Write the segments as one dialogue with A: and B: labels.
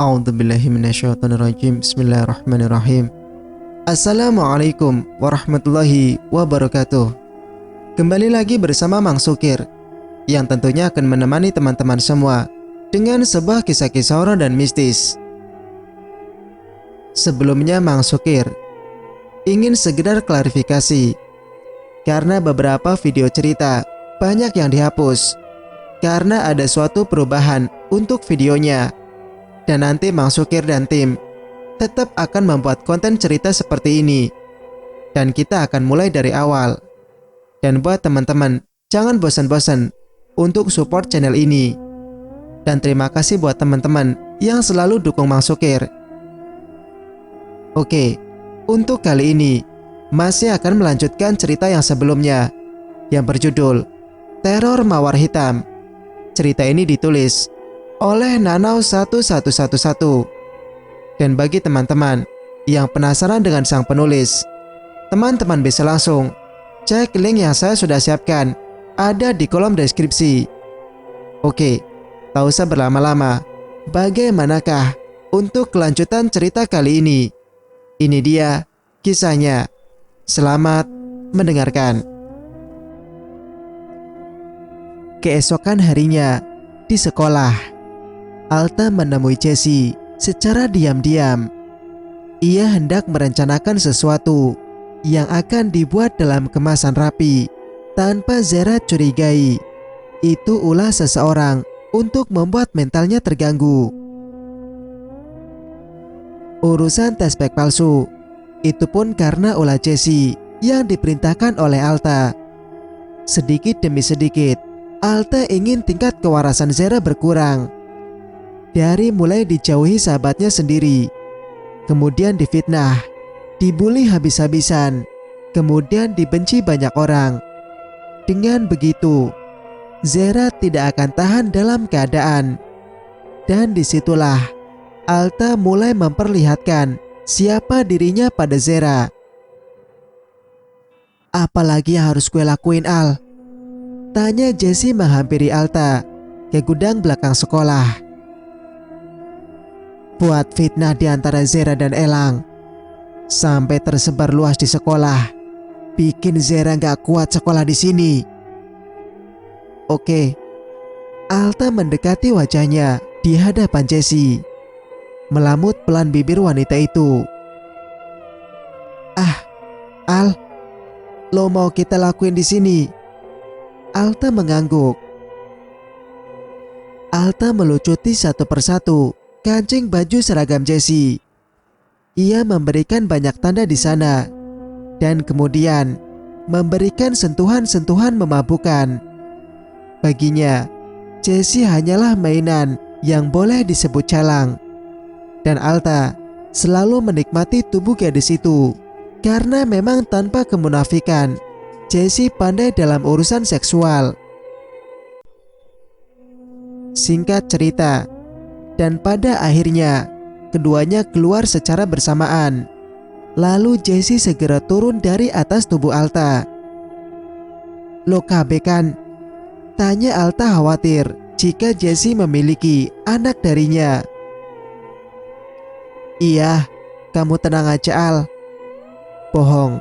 A: A'udzubillahi minasyaitonirrajim. Bismillahirrahmanirrahim. Assalamualaikum warahmatullahi wabarakatuh. Kembali lagi bersama Mang Sukir, yang tentunya akan menemani teman-teman semua dengan sebuah kisah-kisah horor dan mistis. Sebelumnya Mang Sukir ingin sekedar klarifikasi, karena beberapa video cerita banyak yang dihapus karena ada suatu perubahan untuk videonya. Dan nanti Mang Sukir dan tim tetap akan membuat konten cerita seperti ini, dan kita akan mulai dari awal. Dan buat teman-teman, jangan bosan-bosan untuk support channel ini. Dan terima kasih buat teman-teman yang selalu dukung Mang Sukir. Oke, untuk kali ini masih akan melanjutkan cerita yang sebelumnya, yang berjudul Teror Mawar Hitam. Cerita ini ditulis oleh Nanau1111. Dan bagi teman-teman yang penasaran dengan sang penulis, teman-teman bisa langsung cek link yang saya sudah siapkan, ada di kolom deskripsi. Oke, tak usah berlama-lama, bagaimanakah untuk kelanjutan cerita kali ini? Ini dia kisahnya. Selamat mendengarkan. Keesokan harinya di sekolah, Alta menemui Jessie secara diam-diam. Ia hendak merencanakan sesuatu yang akan dibuat dalam kemasan rapi tanpa Zera curigai. Itu ulah seseorang untuk membuat mentalnya terganggu. Urusan tes pack palsu itu pun karena ulah Jessie yang diperintahkan oleh Alta. Sedikit demi sedikit, Alta ingin tingkat kewarasan Zera berkurang. Dari mulai dijauhi sahabatnya sendiri, kemudian difitnah, dibully habis-habisan, kemudian dibenci banyak orang. Dengan begitu, Zera tidak akan tahan dalam keadaan. Dan disitulah Alta mulai memperlihatkan siapa dirinya pada Zera. "Apalagi yang harus gue lakuin, Al?" tanya Jessie menghampiri Alta ke gudang belakang sekolah. "Buat fitnah di antara Zera dan Elang sampai tersebar luas di sekolah, bikin Zera gak kuat sekolah di sini." Oke. Alta mendekati wajahnya di hadapan Jessie, melamut pelan bibir wanita itu. "Ah, Al, lo mau kita lakuin di sini?" Alta mengangguk. Alta melucuti satu persatu kancing baju seragam Jessie. Ia memberikan banyak tanda di sana, dan kemudian memberikan sentuhan-sentuhan memabukkan. Baginya, Jessie hanyalah mainan yang boleh disebut calang. Dan Alta selalu menikmati tubuh gadis itu, karena memang tanpa kemunafikan, Jessie pandai dalam urusan seksual. Singkat cerita, dan pada akhirnya keduanya keluar secara bersamaan. Lalu Jessie segera turun dari atas tubuh Alta. "Lo KB kan?" tanya Alta khawatir jika Jessie memiliki anak darinya. "Iya, kamu tenang aja, Al." Bohong.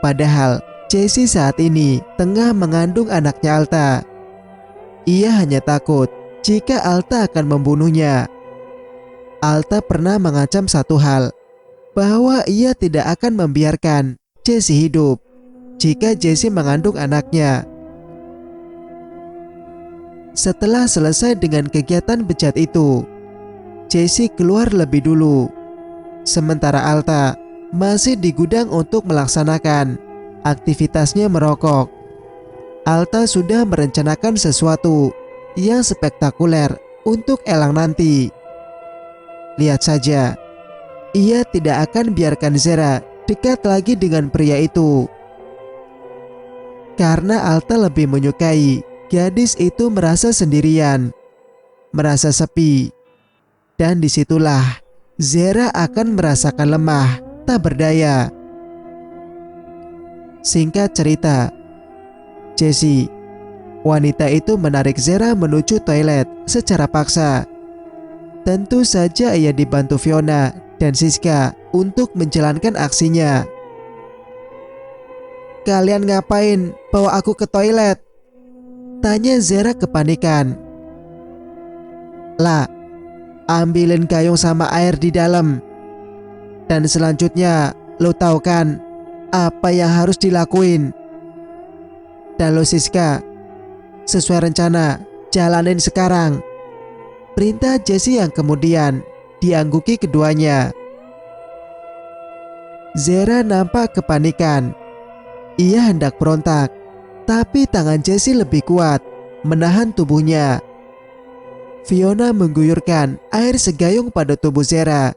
A: Padahal Jessie saat ini tengah mengandung anaknya Alta. Ia hanya takut jika Alta akan membunuhnya. Alta pernah mengancam satu hal, bahwa ia tidak akan membiarkan Jessie hidup jika Jessie mengandung anaknya. Setelah selesai dengan kegiatan bejat itu, Jessie keluar lebih dulu, sementara Alta masih di gudang untuk melaksanakan aktivitasnya merokok. Alta sudah merencanakan sesuatu yang spektakuler untuk Elang nanti. Lihat saja, ia tidak akan biarkan Zera dekat lagi dengan pria itu. Karena Alta lebih menyukai gadis itu merasa sendirian, merasa sepi. Dan disitulah Zera akan merasakan lemah, tak berdaya. Singkat cerita, Jessie, wanita itu menarik Zera menuju toilet secara paksa. Tentu saja ia dibantu Fiona dan Siska untuk menjalankan aksinya. "Kalian ngapain bawa aku ke toilet?" tanya Zera kepanikan. "Lah, ambilin gayung sama air di dalam. Dan selanjutnya lo tahu kan apa yang harus dilakuin. Dan lo Siska, sesuai rencana, jalanin sekarang," perintah Jessie yang kemudian diangguki keduanya. Zera nampak kepanikan. Ia hendak berontak, tapi tangan Jessie lebih kuat menahan tubuhnya. Fiona mengguyurkan air segayung pada tubuh Zera,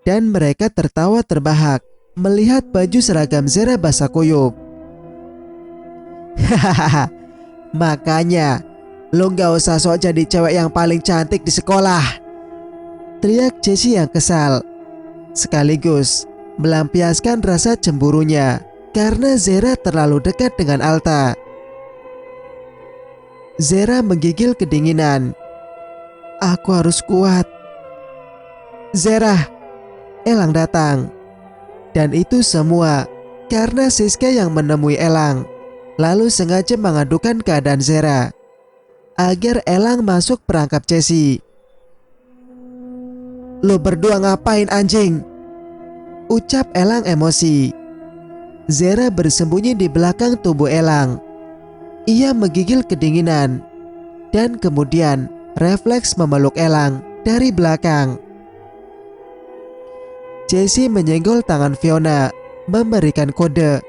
A: dan mereka tertawa terbahak melihat baju seragam Zera basah kuyup. "Hahaha, makanya lo gak usah sok jadi cewek yang paling cantik di sekolah," teriak Jessie yang kesal, sekaligus melampiaskan rasa cemburunya karena Zera terlalu dekat dengan Alta. Zera menggigil kedinginan. "Aku harus kuat." "Zera!" Elang datang. Dan itu semua karena Siska yang menemui Elang, lalu sengaja mengadukan keadaan Zera agar Elang masuk perangkap Jessie. "Lo berdua ngapain anjing?" ucap Elang emosi. Zera bersembunyi di belakang tubuh Elang. Ia menggigil kedinginan dan kemudian refleks memeluk Elang dari belakang. Jessie menyenggol tangan Fiona, memberikan kode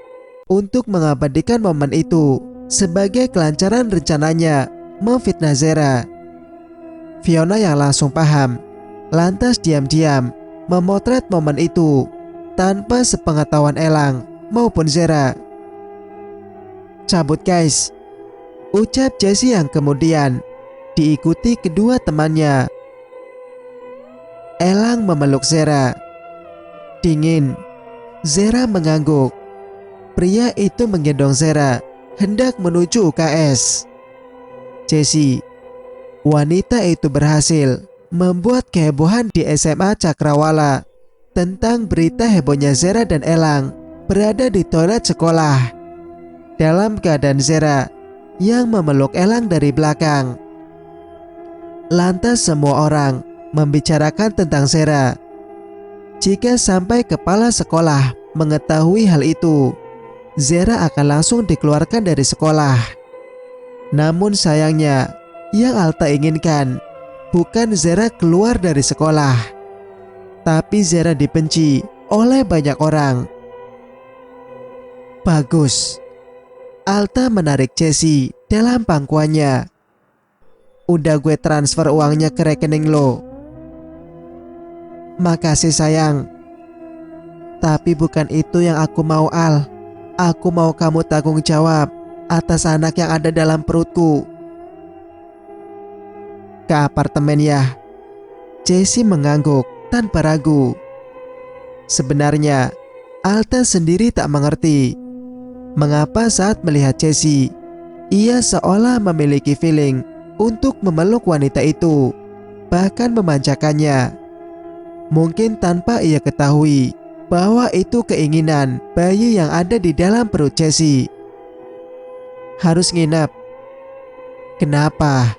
A: untuk mengabadikan momen itu sebagai kelancaran rencananya memfitnah Zera. Fiona yang langsung paham, lantas diam-diam memotret momen itu tanpa sepengetahuan Elang maupun Zera. "Cabut guys," ucap Jessie yang kemudian diikuti kedua temannya. Elang memeluk Zera. Dingin. Zera mengangguk. Pria itu menggendong Zera hendak menuju UKS. Jessie, wanita itu berhasil membuat kehebohan di SMA Cakrawala tentang berita hebohnya Zera dan Elang berada di toilet sekolah dalam keadaan Zera yang memeluk Elang dari belakang. Lantas semua orang membicarakan tentang Zera. Jika sampai kepala sekolah mengetahui hal itu, Zera akan langsung dikeluarkan dari sekolah. Namun sayangnya, yang Alta inginkan bukan Zera keluar dari sekolah, tapi Zera dibenci oleh banyak orang. "Bagus." Alta menarik Jessie dalam pangkuannya. "Udah gue transfer uangnya ke rekening lo." "Makasih sayang. Tapi bukan itu yang aku mau, Al. Aku mau kamu tanggung jawab atas anak yang ada dalam perutku." "Ke apartemen ya?" Jessie mengangguk tanpa ragu. Sebenarnya Alta sendiri tak mengerti mengapa saat melihat Jessie, ia seolah memiliki feeling untuk memeluk wanita itu, bahkan memanjakannya. Mungkin tanpa ia ketahui bahwa itu keinginan bayi yang ada di dalam perut Jessie. "Harus nginep." "Kenapa?"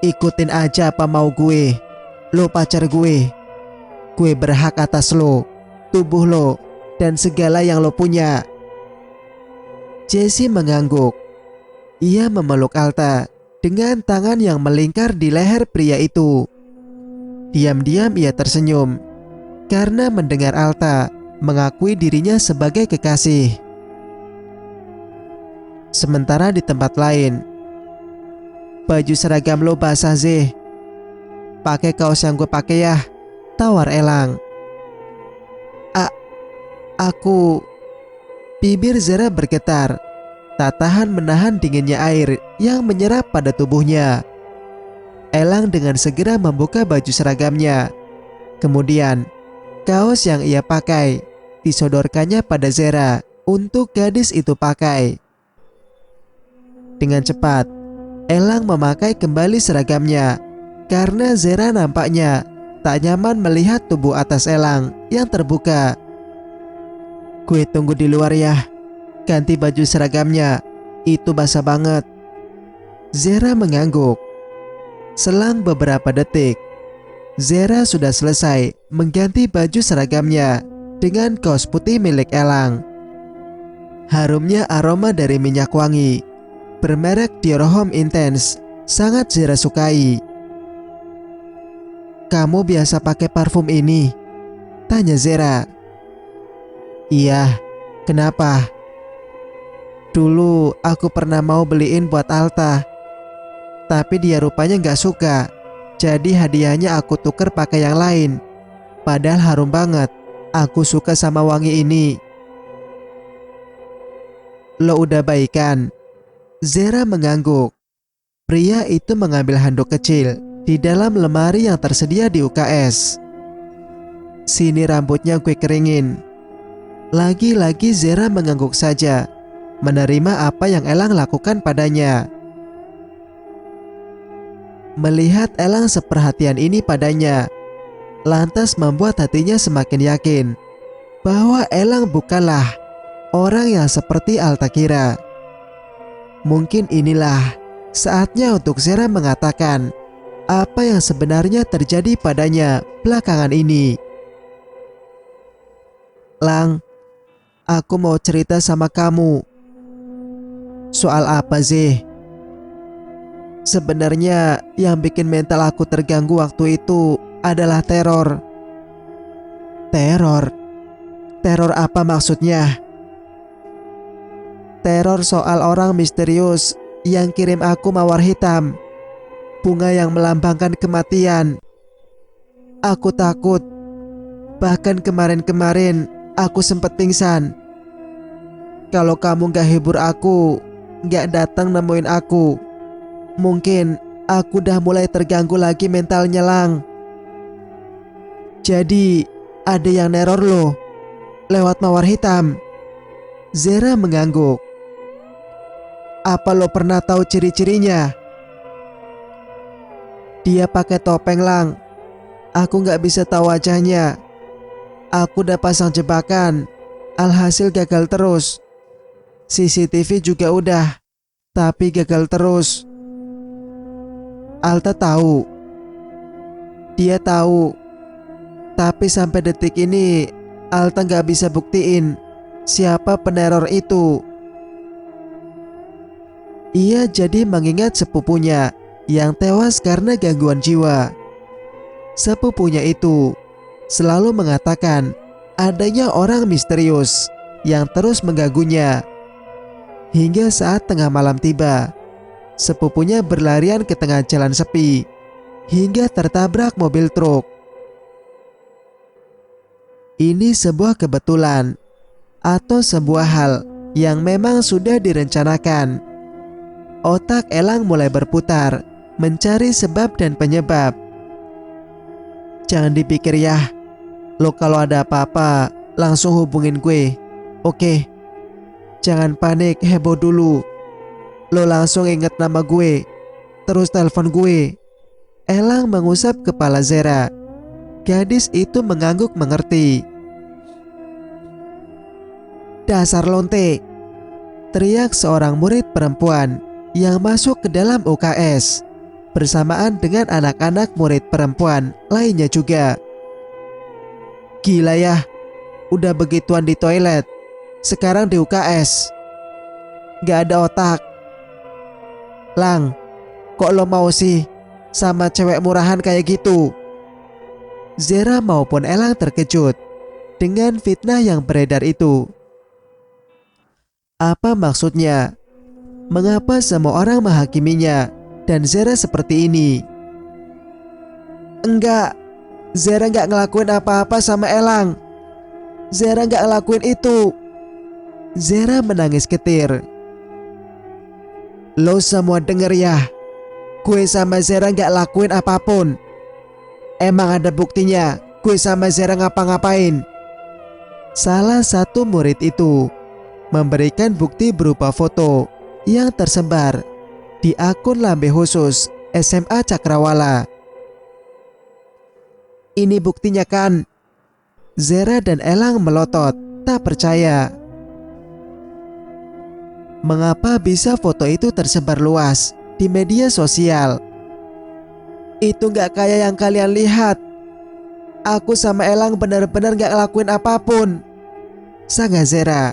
A: "Ikutin aja apa mau gue. Lo pacar gue. Gue berhak atas lo, tubuh lo, dan segala yang lo punya." Jessie mengangguk. Ia memeluk Alta dengan tangan yang melingkar di leher pria itu. Diam-diam ia tersenyum karena mendengar Alta mengakui dirinya sebagai kekasih. Sementara di tempat lain, "Baju seragam lo basah Zeh. Pakai kaos yang gue pakai ya," tawar Elang. Aku..." Bibir Zera bergetar, tak tahan menahan dinginnya air yang menyerap pada tubuhnya. Elang dengan segera membuka baju seragamnya. Kemudian, kaos yang ia pakai disodorkannya pada Zera untuk gadis itu pakai. Dengan cepat, Elang memakai kembali seragamnya karena Zera nampaknya tak nyaman melihat tubuh atas elang yang terbuka. "Gue tunggu di luar ya. Ganti baju seragamnya. Itu basah banget." Zera mengangguk. Selang beberapa detik, Zera sudah selesai mengganti baju seragamnya dengan kaos putih milik elang. Harumnya aroma dari minyak wangi bermerek Dior Homme Intense sangat Zera sukai. "Kamu biasa pakai parfum ini?" tanya Zera. "Iya, kenapa?" "Dulu aku pernah mau beliin buat Alta, tapi dia rupanya gak suka. Jadi hadiahnya aku tuker pakai yang lain. Padahal harum banget. Aku suka sama wangi ini." "Lo udah baikan?" Zera mengangguk. Pria itu mengambil handuk kecil di dalam lemari yang tersedia di UKS. "Sini rambutnya gue keringin." Lagi-lagi Zera mengangguk saja, menerima apa yang elang lakukan padanya. Melihat elang seperhatian ini padanya, lantas membuat hatinya semakin yakin bahwa elang bukanlah orang yang seperti Alta kira. Mungkin inilah saatnya untuk Zera mengatakan apa yang sebenarnya terjadi padanya belakangan ini. "Lang, aku mau cerita sama kamu." "Soal apa sih?" "Sebenarnya yang bikin mental aku terganggu waktu itu adalah teror." "Teror? Teror apa maksudnya?" "Teror soal orang misterius yang kirim aku mawar hitam, bunga yang melambangkan kematian. Aku takut. Bahkan kemarin-kemarin aku sempat pingsan. Kalau kamu gak hibur aku, gak datang nemuin aku, mungkin aku udah mulai terganggu lagi mentalnya, Lang. Jadi ada yang neror lo lewat mawar hitam." Zera mengangguk. "Apa lo pernah tahu ciri-cirinya?" "Dia pakai topeng, Lang. Aku gak bisa tahu wajahnya. Aku udah pasang jebakan, alhasil gagal terus. CCTV juga udah, tapi gagal terus." "Alta tahu?" "Dia tahu, tapi sampai detik ini Alta gak bisa buktiin siapa peneror itu." Ia jadi mengingat sepupunya yang tewas karena gangguan jiwa. Sepupunya itu selalu mengatakan adanya orang misterius yang terus mengganggunya. Hingga saat tengah malam tiba, sepupunya berlarian ke tengah jalan sepi hingga tertabrak mobil truk. Ini sebuah kebetulan atau sebuah hal yang memang sudah direncanakan. Otak elang mulai berputar mencari sebab dan penyebab. "Jangan dipikir ya. Lo kalau ada apa-apa langsung hubungin gue. Oke? Jangan panik heboh dulu. Lo langsung inget nama gue, terus telepon gue." Elang mengusap kepala Zera. Gadis itu mengangguk mengerti. "Dasar lonte!" teriak seorang murid perempuan yang masuk ke dalam UKS bersamaan dengan anak-anak murid perempuan lainnya juga. "Gila ya, udah begituan di toilet, sekarang di UKS. Gak ada otak. Lang, kok lo mau sih sama cewek murahan kayak gitu?" Zera maupun Elang terkejut dengan fitnah yang beredar itu. Apa maksudnya? Mengapa semua orang menghakiminya dan Zera seperti ini? "Enggak, Zera enggak ngelakuin apa-apa sama Elang. Zera enggak ngelakuin itu." Zera menangis ketir. "Lo semua denger ya, gue sama Zera enggak lakuin apapun. Emang ada buktinya gue sama Zera ngapa-ngapain?" Salah satu murid itu memberikan bukti berupa foto yang tersebar di akun lambe khusus SMA Cakrawala. Ini buktinya kan? Zera dan Elang melotot, tak percaya. Mengapa bisa foto itu tersebar luas di media sosial? Itu gak kayak yang kalian lihat. Aku sama Elang benar-benar gak ngelakuin apapun, sangga Zera.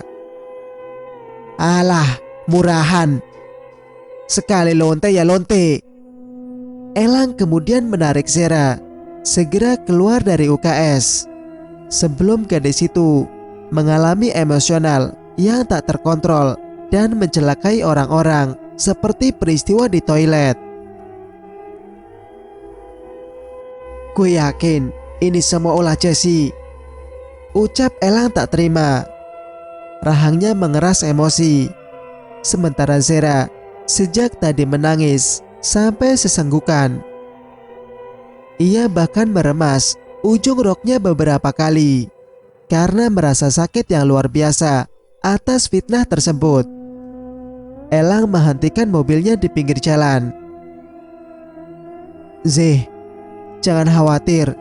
A: Alah, murahan. Sekali lonte ya lonte. Elang kemudian menarik Zera segera keluar dari UKS sebelum gadis itu mengalami emosional yang tak terkontrol dan mencelakai orang-orang seperti peristiwa di toilet. Gue yakin ini semua ulah Jessie, ucap Elang tak terima. Rahangnya mengeras emosi. Sementara Zera sejak tadi menangis sampai sesenggukan. Ia bahkan meremas ujung roknya beberapa kali karena merasa sakit yang luar biasa atas fitnah tersebut. Elang menghentikan mobilnya di pinggir jalan. Zeh, jangan khawatir,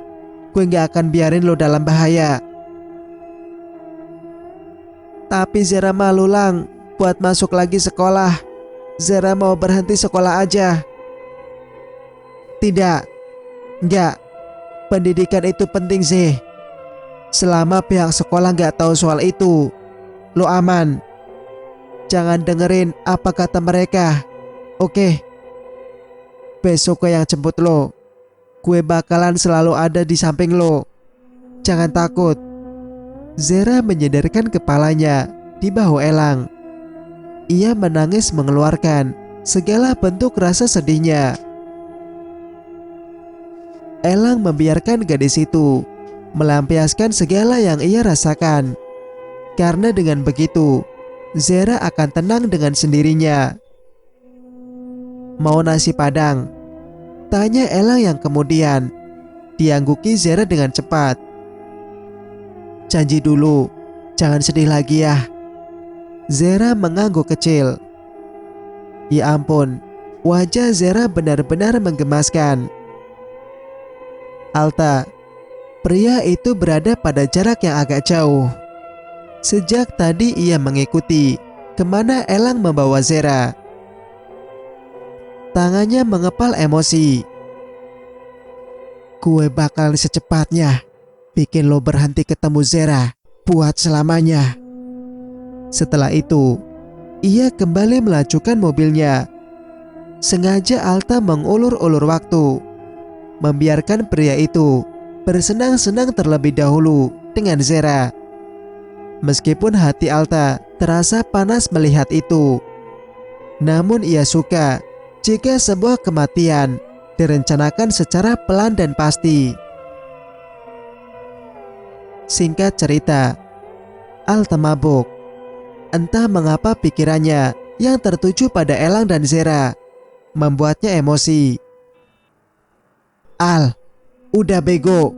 A: gue gak akan biarin lo dalam bahaya. Tapi Zera malu Lang buat masuk lagi sekolah. Zera mau berhenti sekolah aja. Tidak, enggak, pendidikan itu penting sih. Selama pihak sekolah gak tahu soal itu, lo aman. Jangan dengerin apa kata mereka, oke? Besok gue yang jemput lo. Gue bakalan selalu ada di samping lo. Jangan takut. Zera menyandarkan kepalanya di bahu Elang. Ia menangis mengeluarkan segala bentuk rasa sedihnya. Elang membiarkan gadis itu melampiaskan segala yang ia rasakan. Karena dengan begitu, Zera akan tenang dengan sendirinya. Mau nasi padang? Tanya Elang yang kemudian diangguki Zera dengan cepat. Janji dulu, jangan sedih lagi ya. Zera mengangguk kecil. Ya ampun, wajah Zera benar-benar menggemaskan. Alta, pria itu berada pada jarak yang agak jauh. Sejak tadi ia mengikuti kemana Elang membawa Zera. Tangannya mengepal emosi. Gue bakal secepatnya bikin lo berhenti ketemu Zera buat selamanya. Setelah itu, ia kembali melajukan mobilnya. Sengaja Alta mengulur-ulur waktu, membiarkan pria itu bersenang-senang terlebih dahulu dengan Zera. Meskipun hati Alta terasa panas melihat itu, namun ia suka jika sebuah kematian direncanakan secara pelan dan pasti. Singkat cerita, Alta mabuk. Entah mengapa pikirannya yang tertuju pada Elang dan Zera membuatnya emosi. Al, udah bego,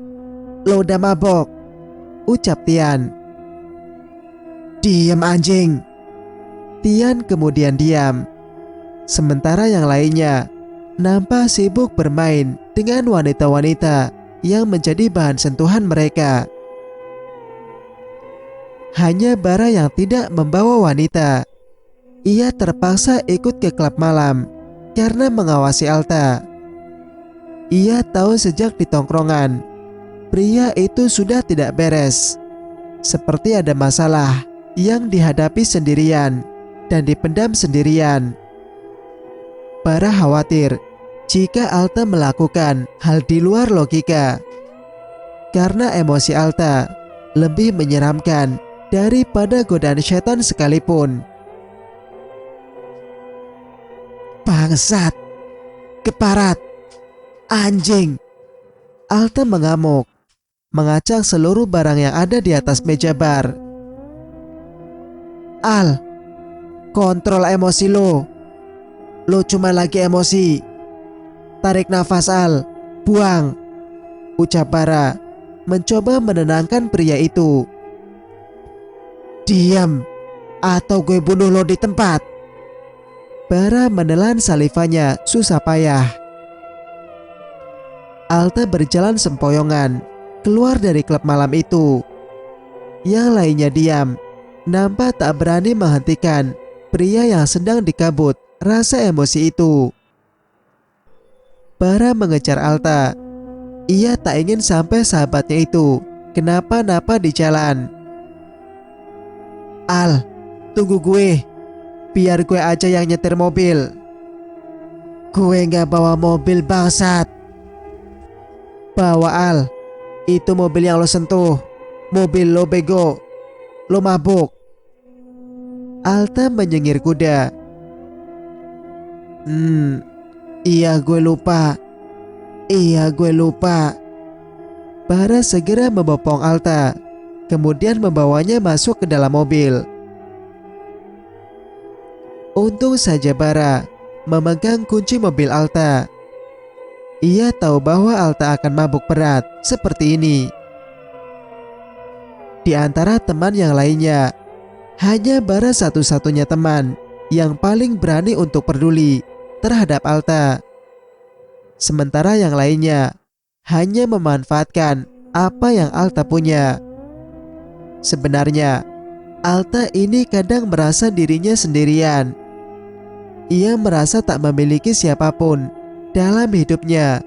A: lo udah mabok, ucap Tian. Diam anjing. Tian kemudian diam. Sementara yang lainnya nampak sibuk bermain dengan wanita-wanita yang menjadi bahan sentuhan mereka. Hanya Bara yang tidak membawa wanita. Ia terpaksa ikut ke klub malam karena mengawasi Alta. Ia tahu sejak di tongkrongan, pria itu sudah tidak beres. Seperti ada masalah yang dihadapi sendirian dan dipendam sendirian. Bara khawatir jika Alta melakukan hal di luar logika. Karena emosi Alta lebih menyeramkan daripada godaan setan sekalipun. Bangsat, keparat, anjing. Alta mengamuk, mengacak seluruh barang yang ada di atas meja bar. Al, kontrol emosi lo. Lo cuma lagi emosi. Tarik nafas Al, buang, ucap Bara, mencoba menenangkan pria itu. Diam, atau gue bunuh lo di tempat. Bara menelan salivanya susah payah. Alta berjalan sempoyongan keluar dari klub malam itu. Yang lainnya diam, nampak tak berani menghentikan pria yang sedang dikabut rasa emosi itu. Bara mengejar Alta. Ia tak ingin sampai sahabatnya itu kenapa-napa di jalan. Al, tunggu gue. Biar gue aja yang nyetir mobil. Gue gak bawa mobil bangsat. Bawa Al. Itu mobil yang lo sentuh. Mobil lo bego. Lo mabuk. Alta menyengir kuda. Iya gue lupa. Bara segera membopong Alta, kemudian membawanya masuk ke dalam mobil. Untung saja Bara memegang kunci mobil Alta. Ia tahu bahwa Alta akan mabuk berat seperti ini. Di antara teman yang lainnya, hanya Bara satu-satunya teman yang paling berani untuk peduli terhadap Alta. Sementara yang lainnya hanya memanfaatkan apa yang Alta punya. Sebenarnya, Alta ini kadang merasa dirinya sendirian. Ia merasa tak memiliki siapapun dalam hidupnya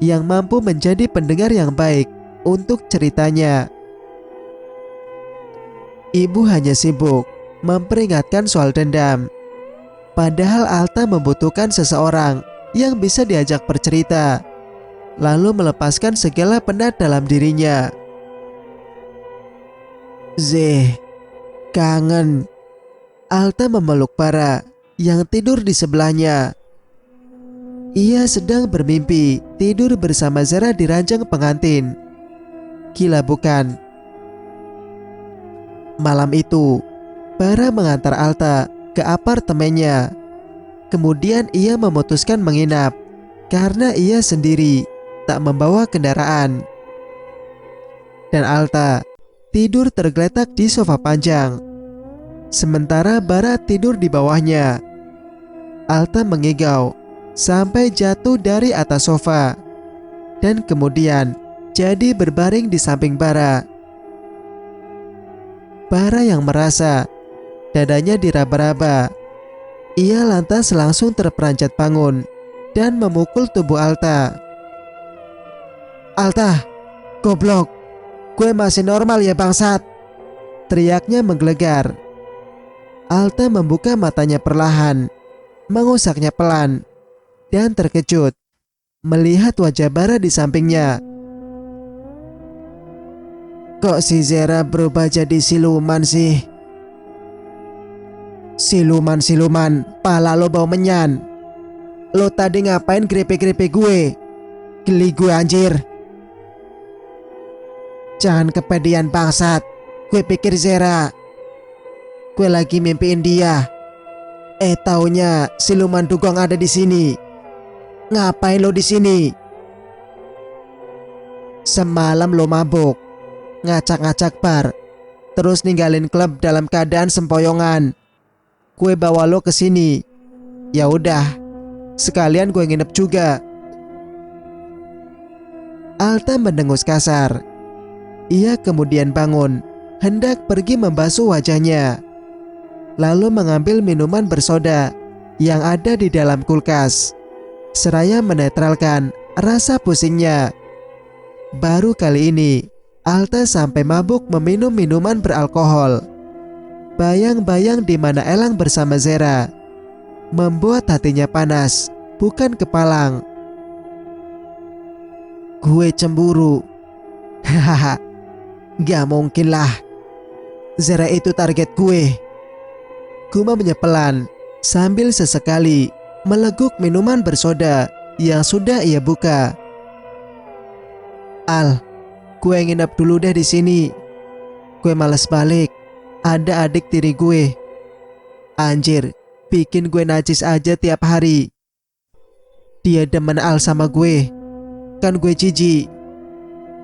A: yang mampu menjadi pendengar yang baik untuk ceritanya. Ibu hanya sibuk memperingatkan soal dendam. Padahal Alta membutuhkan seseorang yang bisa diajak bercerita, lalu melepaskan segala penat dalam dirinya. Kangen. Alta memeluk Bara yang tidur di sebelahnya. Ia sedang bermimpi tidur bersama Zara di ranjang pengantin. Gila bukan? Malam itu, Bara mengantar Alta ke apartemennya. Kemudian ia memutuskan menginap karena ia sendiri tak membawa kendaraan. Dan Alta tidur tergeletak di sofa panjang, sementara Bara tidur di bawahnya. Alta mengigau sampai jatuh dari atas sofa dan kemudian jadi berbaring di samping Bara. Bara yang merasa dadanya diraba-raba. Ia lantas langsung terperanjat bangun dan memukul tubuh Alta. Alta, goblok, gue masih normal ya bangsat, teriaknya menggelegar. Alta membuka matanya perlahan, mengusapnya pelan, dan terkejut melihat wajah Bara di sampingnya. Kok si Zara berubah jadi siluman sih? Siluman, pala lo bau menyan. Lo tadi ngapain grepe-grepe gue? Geli gue anjir. Jangan kepedean bangsat. Gue pikir Zara. Gue lagi mimpiin dia. Taunya siluman dugong ada di sini. Ngapain lo di sini? Semalam lo mabuk, ngacak-ngacak bar, terus ninggalin klub dalam keadaan sempoyongan. Gue bawa lo ke sini. Ya udah, sekalian gue nginep juga. Alta mendengus kasar. Ia kemudian bangun, hendak pergi membasuh wajahnya, lalu mengambil minuman bersoda yang ada di dalam kulkas, seraya menetralkan rasa pusingnya. Baru kali ini Alta sampai mabuk meminum minuman beralkohol. Bayang-bayang di mana Elang bersama Zara membuat hatinya panas, bukan kepalang. Gue cemburu. Hahaha, gak mungkin lah. Zara itu target gue. Gumamnya pelan sambil sesekali meleguk minuman bersoda yang sudah ia buka. Al, gue nginep dulu deh di sini. Gue males balik. Ada adik tiri gue. Anjir, bikin gue najis aja tiap hari. Dia demen Al sama gue. Kan gue jijik.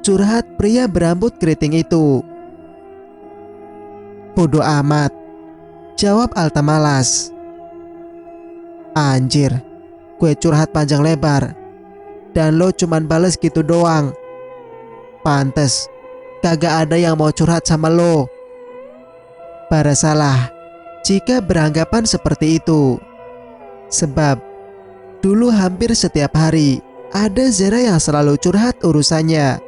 A: Curhat pria berambut keriting itu. Bodoh amat, jawab Alta malas. Anjir, gue curhat panjang lebar dan lo cuman bales gitu doang. Pantes kagak ada yang mau curhat sama lo. Bara salah jika beranggapan seperti itu. Sebab dulu hampir setiap hari ada Zera yang selalu curhat urusannya.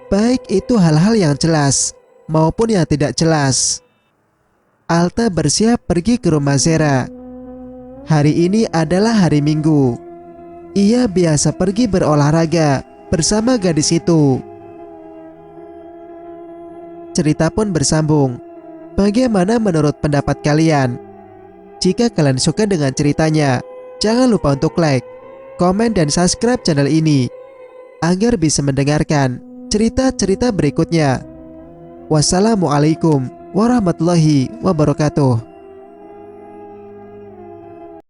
A: Baik itu hal-hal yang jelas maupun yang tidak jelas. Alta bersiap pergi ke rumah Zera. Hari ini adalah hari Minggu. Ia biasa pergi berolahraga bersama gadis itu. Cerita pun bersambung. Bagaimana menurut pendapat kalian? Jika kalian suka dengan ceritanya, jangan lupa untuk like, komen, dan subscribe channel ini agar bisa mendengarkan cerita-cerita berikutnya. Wassalamualaikum warahmatullahi wabarakatuh.